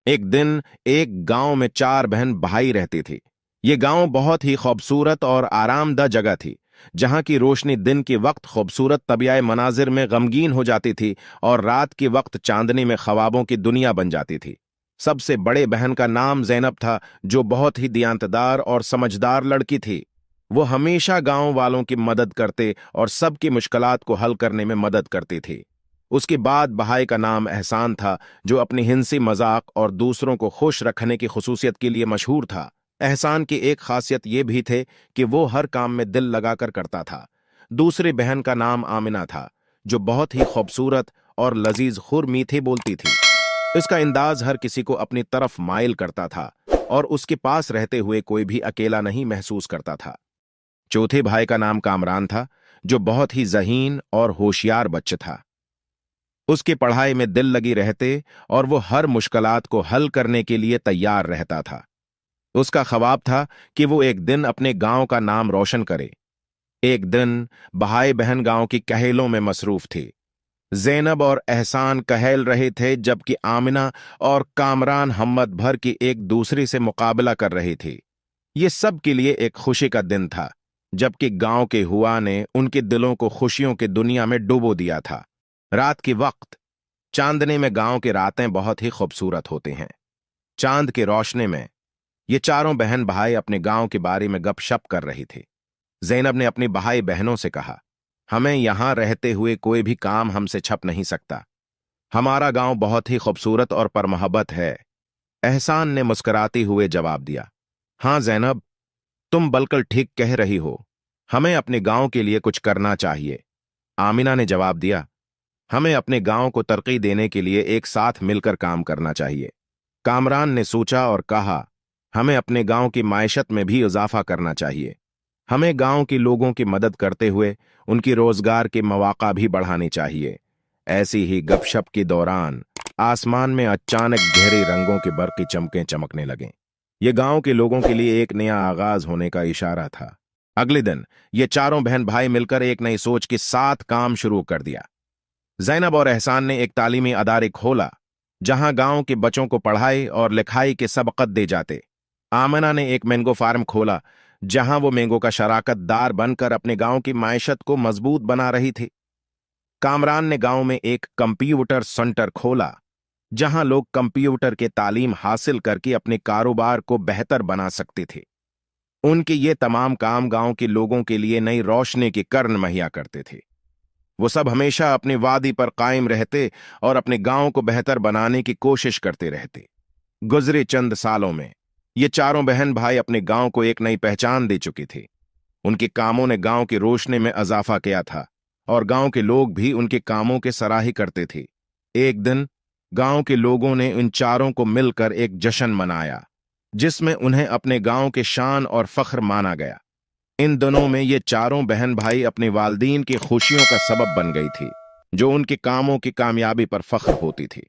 एक दिन एक गांव में 4 बहन भाई रहती थी। ये गांव बहुत ही खूबसूरत और आरामदा जगह थी, जहां की रोशनी दिन के वक्त खूबसूरत तबियाए मनाजिर में गमगीन हो जाती थी और रात के वक्त चांदनी में ख्वाबों की दुनिया बन जाती थी। सबसे बड़े बहन का नाम ज़ैनब था, जो बहुत ही दियांतदार और समझदार लड़की थी। वो हमेशा गांव वालों की मदद करते और सबकी मुश्किलात को हल करने में मदद करती थी। उसके बाद भाई का नाम एहसान था, जो अपनी हिंसी मजाक और दूसरों को खुश रखने की खुसूसियत के लिए मशहूर था। एहसान की एक खासियत ये भी थे कि वो हर काम में दिल लगाकर करता था। दूसरी बहन का नाम आमिना था, जो बहुत ही खूबसूरत और लजीज खुर मीठे बोलती थी। इसका अंदाज हर किसी को अपनी तरफ माइल करता था और उसके पास रहते हुए कोई भी अकेला नहीं महसूस करता था। चौथे भाई का नाम कामरान था, जो बहुत ही ज़हीन और होशियार बच्चा था। उसकी पढ़ाई में दिल लगी रहते और वो हर मुश्किलात को हल करने के लिए तैयार रहता था। उसका ख्वाब था कि वो एक दिन अपने गांव का नाम रोशन करे। एक दिन भाई बहन गांव की कहेलों में मसरूफ थी। ज़ैनब और एहसान कहेल रहे थे, जबकि आमिना और कामरान हिम्मत भर की एक दूसरे से मुकाबला कर रही थी। ये सब के लिए एक खुशी का दिन था, जबकि गांव के हुआ ने उनके दिलों को खुशियों की दुनिया में डुबो दिया था। रात के वक्त चांदने में गांव की रातें बहुत ही खूबसूरत होती हैं। चांद की रोशनी में ये चारों बहन भाई अपने गांव के बारे में गपशप कर रही थी। ज़ैनब ने अपनी भाई बहनों से कहा, हमें यहां रहते हुए कोई भी काम हमसे छप नहीं सकता। हमारा गांव बहुत ही खूबसूरत और परमोहब्बत है। एहसान ने मुस्कुराते हुए जवाब दिया, हां ज़ैनब, तुम बिल्कुल ठीक कह रही हो। हमें अपने गांव के लिए कुछ करना चाहिए। आमिना ने जवाब दिया, हमें अपने गांव को तरक्की देने के लिए एक साथ मिलकर काम करना चाहिए। कामरान ने सोचा और कहा, हमें अपने गांव की मायशत में भी इजाफा करना चाहिए। हमें गांव के लोगों की मदद करते हुए उनकी रोजगार के मौका भी बढ़ाने चाहिए। ऐसी ही गपशप के दौरान आसमान में अचानक गहरे रंगों के बर्क़ी चमकें चमकने लगें। ये गांव के लोगों के लिए एक नया आगाज होने का इशारा था। अगले दिन ये चारों बहन भाई मिलकर एक नई सोच के साथ काम शुरू कर दिया। ज़ैनब और एहसान ने एक तालीमी अदारे खोला, जहां गांव के बच्चों को पढ़ाई और लिखाई के सबकत दे जाते। आमिना ने एक मैंगो फार्म खोला, जहां वो मैंगो का शराकतदार बनकर अपने गांव की मायशत को मजबूत बना रही थी। कामरान ने गांव में एक कंप्यूटर सेंटर खोला, जहां लोग कंप्यूटर के तालीम हासिल करके अपने कारोबार को बेहतर बना सकते थे। उनके ये तमाम काम गांव के लोगों के लिए नई रोशनी के किरण मुहैया करते थे। वो सब हमेशा अपने वादी पर कायम रहते और अपने गांव को बेहतर बनाने की कोशिश करते रहते। गुजरे चंद सालों में ये चारों बहन भाई अपने गांव को एक नई पहचान दे चुकी थी। उनके कामों ने गांव की रोशनी में इजाफा किया था और गांव के लोग भी उनके कामों के सराही करते थे। एक दिन गांव के लोगों ने इन चारों को मिलकर एक जश्न मनाया, जिसमें उन्हें अपने गांव के शान और फख्र माना गया। इन दिनों में ये चारों बहन भाई अपने वालिदैन की खुशियों का सबब बन गई थी, जो उनके कामों की कामयाबी पर फख्र होती थी।